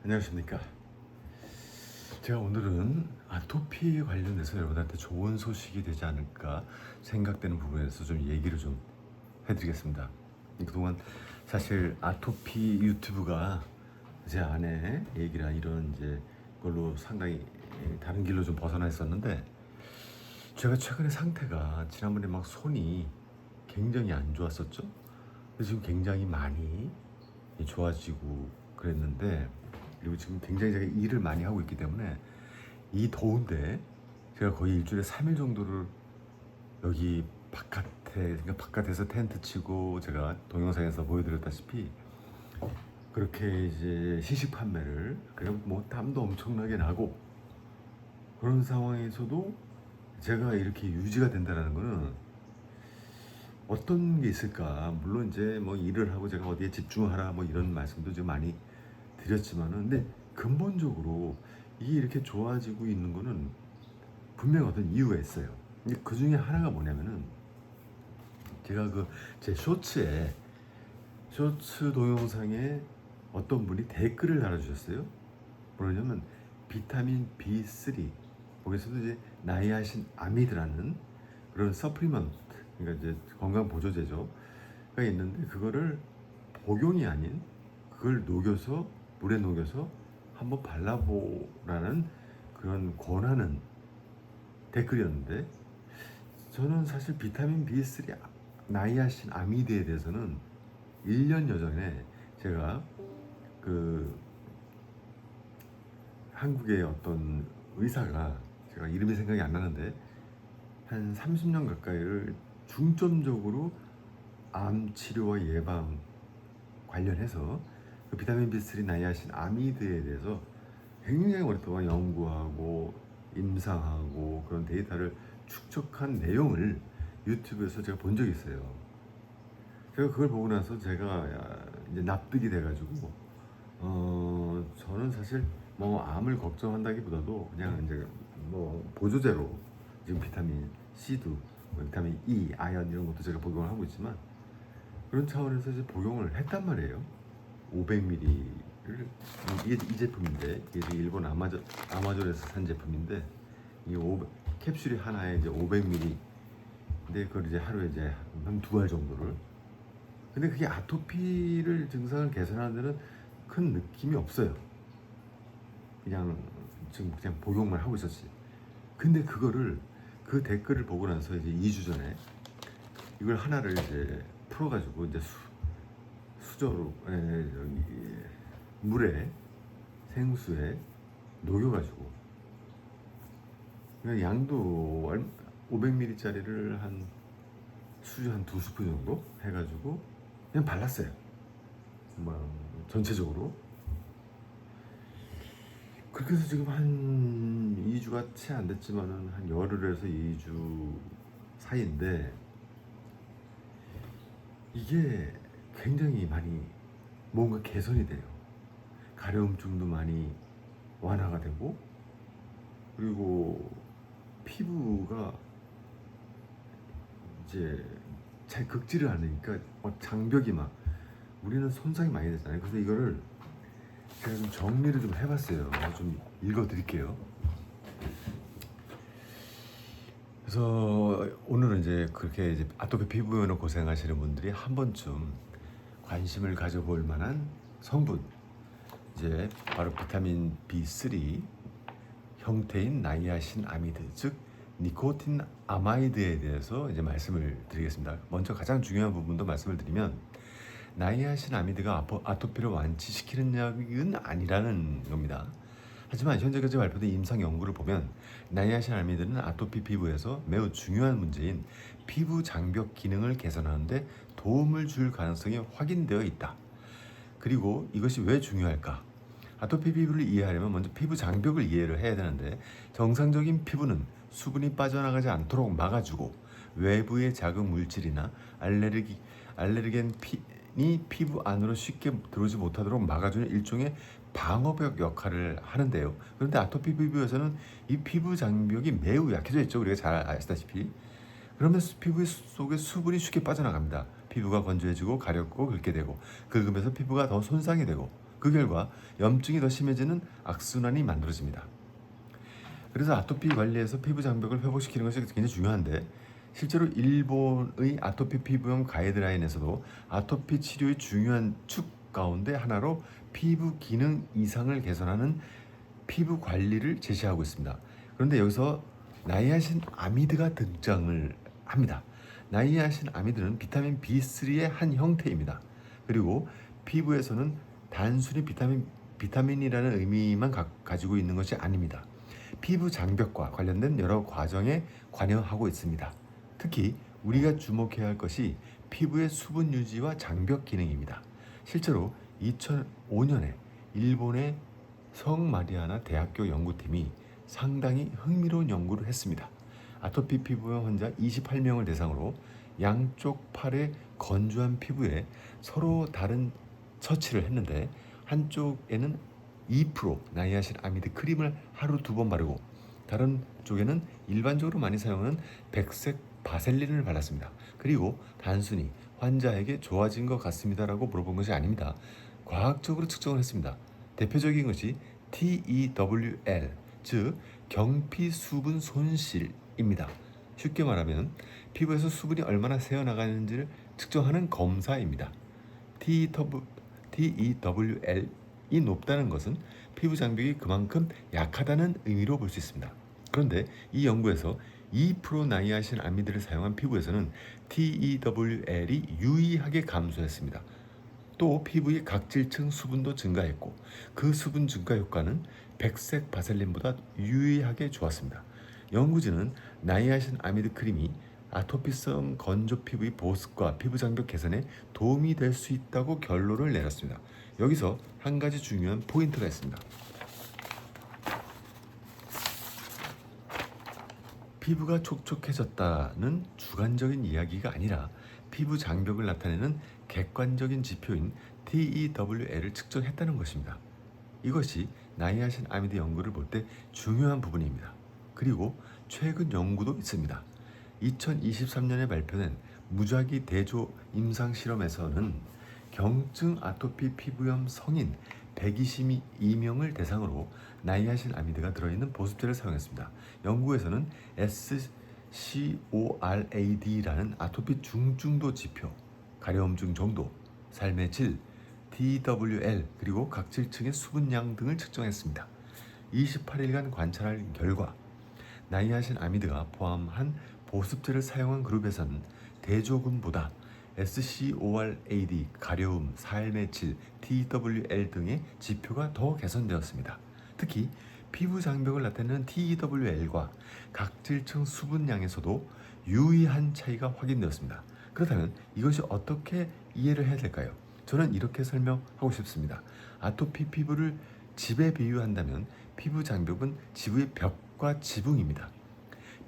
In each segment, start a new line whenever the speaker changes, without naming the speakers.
안녕하십니까. 제가 오늘은 아토피 관련해서 여러분한테 좋은 소식이 되지 않을까 생각되는 부분에서 좀 얘기를 좀 해드리겠습니다. 그동안 사실 아토피 유튜브가 제 아내 얘기라 이런 이제 걸로 상당히 다른 길로 좀 벗어나 있었는데, 제가 최근에 상태가 지난번에 막 손이 굉장히 안 좋았었죠. 그래서 지금 굉장히 많이 좋아지고 그랬는데, 그리고 지금 굉장히 제가 일을 많이 하고 있기 때문에 이 더운데 제가 거의 일주일에 3일 정도를 여기 그러니까 바깥에서 텐트 치고, 제가 동영상에서 보여드렸다시피 그렇게 이제 시식 판매를, 그리고 뭐 땀도 엄청나게 나고 그런 상황에서도 제가 이렇게 유지가 된다는 거는 어떤 게 있을까. 물론 이제 뭐 일을 하고 제가 어디에 집중하라 뭐 이런 말씀도 좀 많이 드렸지만은, 근데 근본적으로 이게 이렇게 좋아지고 있는 거는 분명히 어떤 이유가 있어요. 근데 그 중에 하나가 뭐냐면은, 제가 그 제 쇼츠 동영상에 어떤 분이 댓글을 달아주셨어요. 뭐냐면 비타민 B3, 거기서도 이제 나이아신 아미드라는 그런 서플리먼트, 그러니까 이제 건강 보조제죠가 있는데, 그거를 복용이 아닌 그걸 물에 녹여서 한번 발라보라는 그런 권하는 댓글이었는데, 저는 사실 비타민 B3, 나이아신 아미드에 대해서는 1년여 전에 제가 그 한국의 어떤 의사가, 제가 이름이 생각이 안 나는데, 한 30년 가까이를 중점적으로 암 치료와 예방 관련해서 그 비타민 B3, 나이아신 아미드에 대해서 굉장히 오랫동안 연구하고 임상하고 그런 데이터를 축적한 내용을 유튜브에서 제가 본 적이 있어요. 제가 그걸 보고 나서 제가 이제 납득이 돼가지고, 저는 사실 뭐 암을 걱정한다기보다도 그냥 이제 뭐 보조제로 지금 비타민 C도, 비타민 E, 아연 이런 것도 제가 복용을 하고 있지만, 그런 차원에서 이제 복용을 했단 말이에요. 500ml를, 이게 이 제품인데, 이게 일본 아마존에서 산 제품인데, 이 캡슐이 하나에 이제 500ml. 근데 그걸 이제 하루에 이제 한 2알 정도를. 근데 그게 아토피를 증상을 개선하는 데는 큰 느낌이 없어요. 그냥 지금 그냥 복용만 하고 있었지. 근데 그거를, 그 댓글을 보고 나서 이제 2주 전에 이걸 하나를 이제 풀어가지고 이제 수저로 물에, 생수에 녹여가지고, 그냥 양도 500ml짜리를 한 수저 한 2스푼 정도 해가지고 그냥 발랐어요. 전체적으로. 그렇게 해서 지금 한 2주가 채 안 됐지만은 한 열흘에서 2주 사이인데, 이게 굉장히 많이 뭔가 개선이 돼요. 가려움증도 많이 완화가 되고, 그리고 피부가 이제 잘 긁지를 않으니까 장벽이 막, 우리는 손상이 많이 되잖아요. 그래서 이거를 제가 좀 정리를 좀 해봤어요. 좀 읽어드릴게요. 그래서 오늘은 이제 그렇게 이제 아토피 피부염으로 고생하시는 분들이 한 번쯤 관심을 가져볼 만한 성분, 이제 바로 비타민 B3 형태인 나이아신 아미드, 즉 니코틴 아마이드에 대해서 이제 말씀을 드리겠습니다. 먼저 가장 중요한 부분도 말씀을 드리면, 나이아신 아미드가 아토피를 완치시키는 약은 아니라는 겁니다. 하지만 현재까지 발표된 임상 연구를 보면 나이아신 아미드는 아토피 피부에서 매우 중요한 문제인 피부 장벽 기능을 개선하는 데 도움을 줄 가능성이 확인되어 있다. 그리고 이것이 왜 중요할까? 아토피 피부를 이해하려면 먼저 피부 장벽을 이해를 해야 되는데, 정상적인 피부는 수분이 빠져나가지 않도록 막아주고, 외부의 자극 물질이나 알레르겐이 피부 안으로 쉽게 들어오지 못하도록 막아주는 일종의 방어벽 역할을 하는데요. 그런데 아토피 피부에서는 이 피부 장벽이 매우 약해져 있죠. 우리가 잘 아시다시피. 그러면서 피부 속에 수분이 쉽게 빠져나갑니다. 피부가 건조해지고 가렵고 긁게 되고, 긁으면서 피부가 더 손상이 되고, 그 결과 염증이 더 심해지는 악순환이 만들어집니다. 그래서 아토피 관리에서 피부 장벽을 회복시키는 것이 굉장히 중요한데, 실제로 일본의 아토피 피부염 가이드라인에서도 아토피 치료의 중요한 축 가운데 하나로 피부 기능 이상을 개선하는 피부 관리를 제시하고 있습니다. 그런데 여기서 나이아신 아미드가 등장을 합니다. 나이아신 아미드는 비타민 B3의 한 형태입니다. 그리고 피부에서는 단순히 비타민이라는 의미만 가지고 있는 것이 아닙니다. 피부 장벽과 관련된 여러 과정에 관여하고 있습니다. 특히 우리가 주목해야 할 것이 피부의 수분 유지와 장벽 기능입니다. 실제로 2005년에 일본의 성마리아나 대학교 연구팀이 상당히 흥미로운 연구를 했습니다. 아토피 피부염 환자 28명을 대상으로 양쪽 팔의 건조한 피부에 서로 다른 처치를 했는데, 한쪽에는 2% 나이아신 아미드 크림을 하루 2번 바르고 다른 쪽에는 일반적으로 많이 사용하는 백색 바셀린을 발랐습니다. 그리고 단순히 환자에게 좋아진 것 같습니다라고 물어본 것이 아닙니다. 과학적으로 측정을 했습니다. 대표적인 것이 TEWL, 즉 경피 수분 손실입니다. 쉽게 말하면 피부에서 수분이 얼마나 새어나가는지를 측정하는 검사입니다. TEWL이 높다는 것은 피부 장벽이 그만큼 약하다는 의미로 볼 수 있습니다. 그런데 이 연구에서 2% 나이아신 아미드를 사용한 피부에서는 TEWL이 유의하게 감소했습니다. 또 피부의 각질층 수분도 증가했고, 그 수분 증가 효과는 백색 바셀린보다 유의하게 좋았습니다. 연구진은 나이아신 아미드 크림이 아토피성 건조 피부의 보습과 피부 장벽 개선에 도움이 될 수 있다고 결론을 내렸습니다. 여기서 한 가지 중요한 포인트가 있습니다. 피부가 촉촉해졌다는 주관적인 이야기가 아니라 피부 장벽을 나타내는 객관적인 지표인 TEWL을 측정했다는 것입니다. 이것이 나이아신 아미드 연구를 볼 때 중요한 부분입니다. 그리고 최근 연구도 있습니다. 2023년에 발표된 무작위 대조 임상 실험에서는 경증 아토피 피부염 성인 122명을 대상으로 나이아신 아미드가 들어있는 보습제를 사용했습니다. 연구에서는 SCORAD라는 아토피 중증도 지표, 가려움증 정도, 삶의 질, DWL, 그리고 각질층의 수분량 등을 측정했습니다. 28일간 관찰한 결과 나이아신 아미드가 포함한 보습제를 사용한 그룹에서는 대조군보다 SCORAD, 가려움, 삶의 질, DWL 등의 지표가 더 개선되었습니다. 특히 피부 장벽을 나타내는 TWL과 각질층 수분량에서도 유의한 차이가 확인되었습니다. 그렇다면 이것이 어떻게 이해를 해야 될까요? 저는 이렇게 설명하고 싶습니다. 아토피 피부를 집에 비유한다면 피부 장벽은 지붕의 벽과 지붕입니다.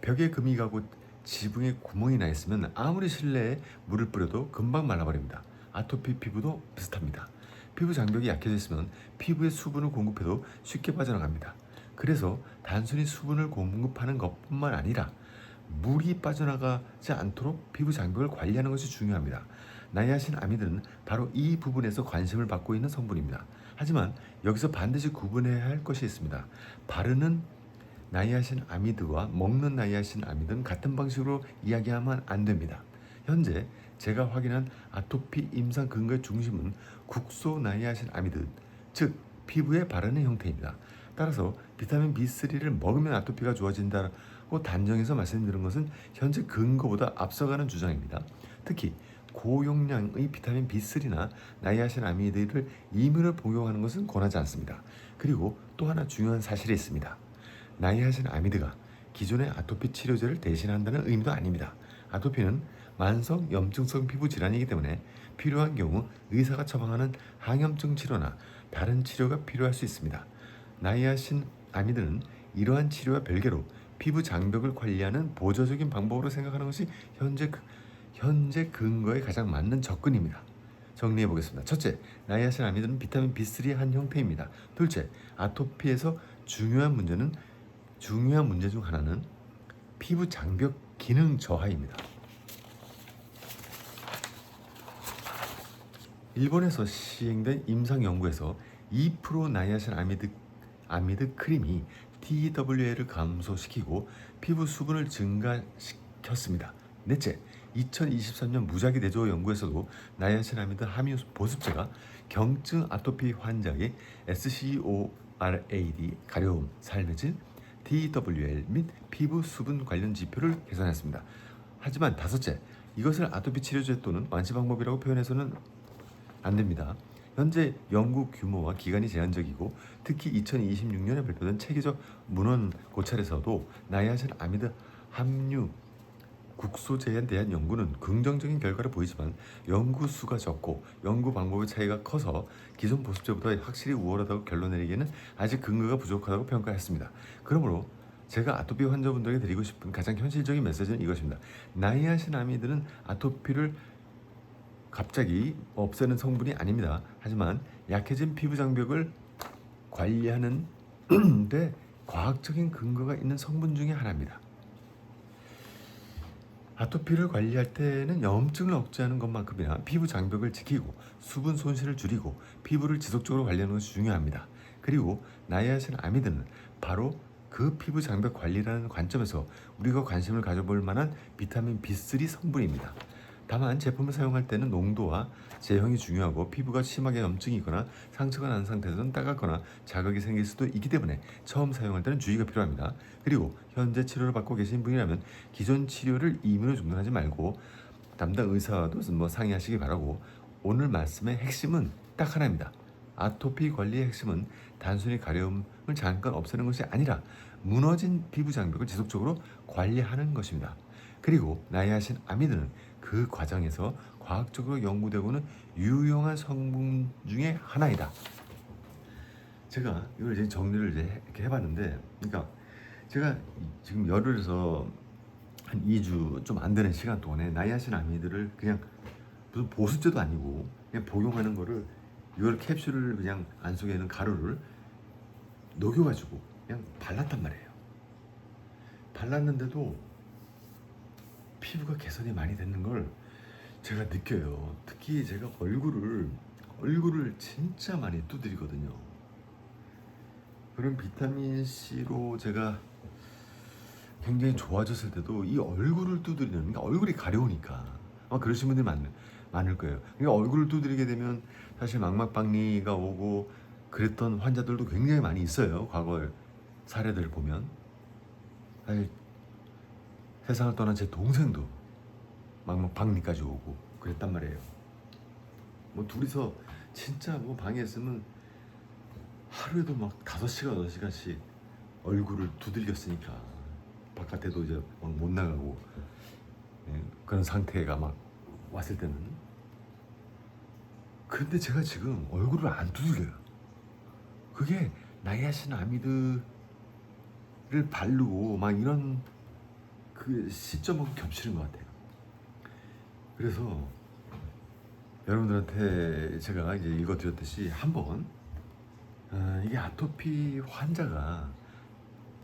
벽에 금이 가고 지붕에 구멍이 나 있으면 아무리 실내에 물을 뿌려도 금방 말라버립니다. 아토피 피부도 비슷합니다. 피부 장벽이 약해져 있으면 피부에 수분을 공급해도 쉽게 빠져나갑니다. 그래서 단순히 수분을 공급하는 것뿐만 아니라 물이 빠져나가지 않도록 피부 장벽을 관리하는 것이 중요합니다. 나이아신 아미드는 바로 이 부분에서 관심을 받고 있는 성분입니다. 하지만 여기서 반드시 구분해야 할 것이 있습니다. 바르는 나이아신 아미드와 먹는 나이아신 아미드는 같은 방식으로 이야기하면 안 됩니다. 현재 제가 확인한 아토피 임상 근거의 중심은 국소 나이아신 아미드, 즉 피부에 바르는 형태입니다. 따라서 비타민 B3를 먹으면 아토피가 좋아진다고 단정해서 말씀드린 것은 현재 근거보다 앞서가는 주장입니다. 특히 고용량의 비타민 B3나 나이아신 아미드를 임의로 복용하는 것은 권하지 않습니다. 그리고 또 하나 중요한 사실이 있습니다. 나이아신 아미드가 기존의 아토피 치료제를 대신한다는 의미도 아닙니다. 아토피는 만성 염증성 피부 질환이기 때문에 필요한 경우 의사가 처방하는 항염증 치료나 다른 치료가 필요할 수 있습니다. 나이아신 아미드는 이러한 치료와 별개로 피부 장벽을 관리하는 보조적인 방법으로 생각하는 것이 현재 근거에 가장 맞는 접근입니다. 정리해 보겠습니다. 첫째, 나이아신 아미드는 비타민 B3의 한 형태입니다. 둘째, 아토피에서 중요한 문제 중 하나는 피부 장벽 기능 저하입니다. 일본에서 시행된 임상 연구에서 2% 나이아신 아미드 크림이 TWL을 감소시키고 피부 수분을 증가시켰습니다. 넷째, 2023년 무작위 내조 연구에서도 나이아신아미드 함유 보습제가 경증 아토피 환자의 SCORAD, 가려움, 삶의 TWL 및 피부 수분 관련 지표를 개선했습니다. 하지만 다섯째, 이것을 아토피 치료제 또는 완치 방법이라고 표현해서는 안 됩니다. 현재 연구 규모와 기간이 제한적이고 특히 2026년에 발표된 체계적 문헌 고찰에서도 나이아신 아미드 함유 국소제에 대한 연구는 긍정적인 결과를 보이지만 연구 수가 적고 연구 방법의 차이가 커서 기존 보습제보다 확실히 우월하다고 결론 내리기에는 아직 근거가 부족하다고 평가했습니다. 그러므로 제가 아토피 환자분들에게 드리고 싶은 가장 현실적인 메시지는 이것입니다. 나이아신아미드는 아토피를 갑자기 없애는 성분이 아닙니다. 하지만 약해진 피부 장벽을 관리하는 데 과학적인 근거가 있는 성분 중에 하나입니다. 아토피를 관리할 때는 염증을 억제하는 것만큼이나 피부 장벽을 지키고 수분 손실을 줄이고 피부를 지속적으로 관리하는 것이 중요합니다. 그리고 나이아신 아미드는 바로 그 피부 장벽 관리라는 관점에서 우리가 관심을 가져볼 만한 비타민 B3 성분입니다. 다만 제품을 사용할 때는 농도와 제형이 중요하고 피부가 심하게 염증이 있거나 상처가 난 상태에서는 따갑거나 자극이 생길 수도 있기 때문에 처음 사용할 때는 주의가 필요합니다. 그리고 현재 치료를 받고 계신 분이라면 기존 치료를 임의로 중단하지 말고 담당 의사와도 상의하시기 바라고, 오늘 말씀의 핵심은 딱 하나입니다. 아토피 관리의 핵심은 단순히 가려움을 잠깐 없애는 것이 아니라 무너진 피부 장벽을 지속적으로 관리하는 것입니다. 그리고 나이아신 아미드는 그 과정에서 과학적으로 연구되고는 유용한 성분 중에 하나이다. 제가 이걸 이제 정리를 이렇게 해봤는데, 그러니까 제가 지금 열흘에서 한 2주 좀 안 되는 시간 동안에 나이아신 아미드를 그냥 무슨 보습제도 아니고 그냥 복용하는 거를, 이걸 캡슐을 그냥 안 속에 있는 가루를 녹여가지고 그냥 발랐단 말이에요. 발랐는데도 피부가 개선이 많이 되는 걸 제가 느껴요. 특히 제가 얼굴을 진짜 많이 두드리거든요. 그런 비타민 C로 제가 굉장히 좋아졌을 때도 이 얼굴을 두드리는, 그러니까 얼굴이 가려우니까 그러신 분들이 많을 거예요. 그러니까 얼굴을 두드리게 되면 사실 망막박리가 오고 그랬던 환자들도 굉장히 많이 있어요. 과거 사례들을 보면. 사실 세상을 떠난 제 동생도 막박리까지 오고 그랬단 말이에요. 뭐 둘이서 진짜 뭐 방에 있으면 하루에도 막 5시간 6시간씩 얼굴을 두들겼으니까 바깥에도 이제 막 못 나가고, 그런 상태가 막 왔을 때는. 그런데 제가 지금 얼굴을 안 두들겨요. 그게 나이아신 아미드를 바르고 막 이런 그 시점하고 겹치는 것 같아요. 그래서 여러분들한테 제가 이제 읽어드렸듯이 한번 이게 아토피 환자가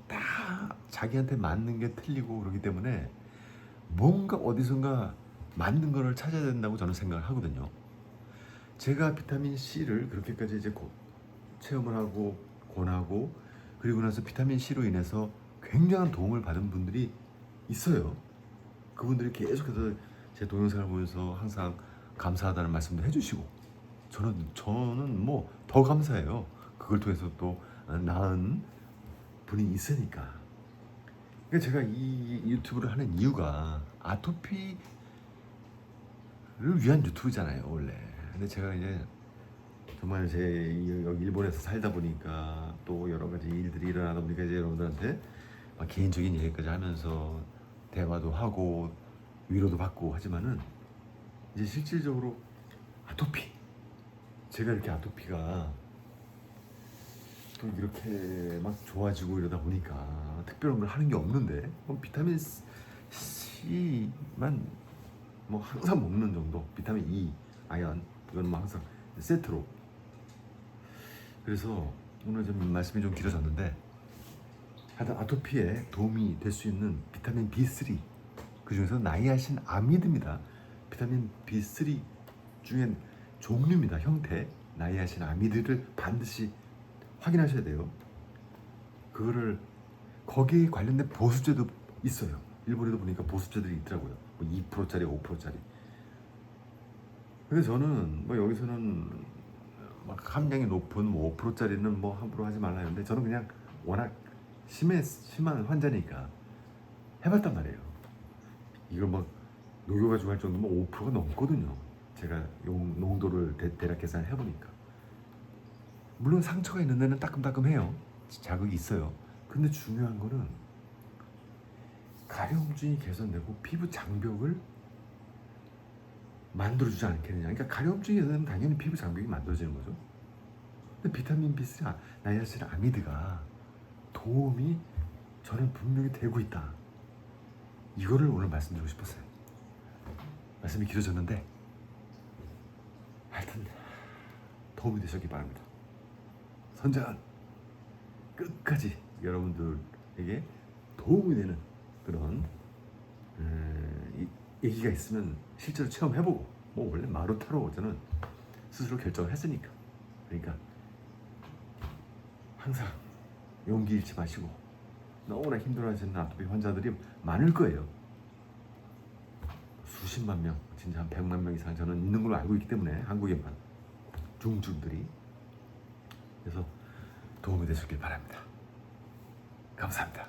다 자기한테 맞는 게 틀리고 그러기 때문에 뭔가 어디선가 맞는 거를 찾아야 된다고 저는 생각을 하거든요. 제가 비타민 C를 그렇게까지 이제 체험을 하고 권하고, 그리고 나서 비타민 C로 인해서 굉장한 도움을 받은 분들이 있어요. 그분들이 계속해서 제 동영상을 보면서 항상 감사하다는 말씀도 해주시고, 저는 뭐 더 감사해요. 그걸 통해서 또 나은 분이 있으니까. 그러니까 제가 이 유튜브를 하는 이유가 아토피를 위한 유튜브잖아요, 원래. 근데 제가 이제 정말 여기 일본에서 살다 보니까 또 여러 가지 일들이 일어나다 보니까 이제 여러분들한테 막 개인적인 얘기까지 하면서 대화도 하고 위로도 받고 하지만은, 이제 실질적으로 제가 이렇게 아토피가 또 이렇게 막 좋아지고 이러다 보니까 특별한 걸 하는 게 없는데, 비타민 C만 뭐 항상 먹는 정도, 비타민 E, 아연, 이건 뭐 항상 세트로. 그래서 오늘 좀 말씀이 좀 길어졌는데, 하여튼 아토피에 도움이 될 수 있는 비타민 B3, 그 중에서 나이아신 아미드입니다. 비타민 B3 중엔 종류입니다. 형태, 나이아신 아미드를 반드시 확인하셔야 돼요. 그거를 거기에 관련된 보수제도 있어요. 일본에도 보니까 보수제들이 있더라고요. 뭐 2%짜리, 5%짜리. 근데 저는 뭐 여기서는 막 함량이 높은 뭐 5%짜리는 뭐 함부로 하지 말라 했는데 저는 그냥 워낙 심한 환자니까 해봤단 말이에요. 이걸 막 녹여가지고 할 정도면 5%가 넘거든요. 제가 농도를 대략 계산을 해보니까. 물론 상처가 있는 데는 따끔따끔해요. 자극이 있어요. 근데 중요한 거는 가려움증이 개선되고 피부 장벽을 만들어주지 않겠느냐. 그러니까 가려움증이 개선되면 당연히 피부 장벽이 만들어지는 거죠. 근데 비타민 B3, 나이아신 아미드가 도움이 저는 분명히 되고 있다. 이거를 오늘 말씀드리고 싶었어요. 말씀이 길어졌는데 하여튼 도움이 되셨기 바랍니다. 선장은 끝까지 여러분들에게 도움이 되는 그런 얘기가 있으면 실제로 체험해보고, 뭐 원래 마루타로 저는 스스로 결정을 했으니까. 그러니까 항상 용기 잃지 마시고, 너무나 힘들어하시는 아토피 환자들이 많을 거예요. 수십만 명, 진짜 한 100만 명 이상 저는 있는 걸로 알고 있기 때문에, 한국에만 중증들이. 그래서 도움이 되셨길 바랍니다. 감사합니다.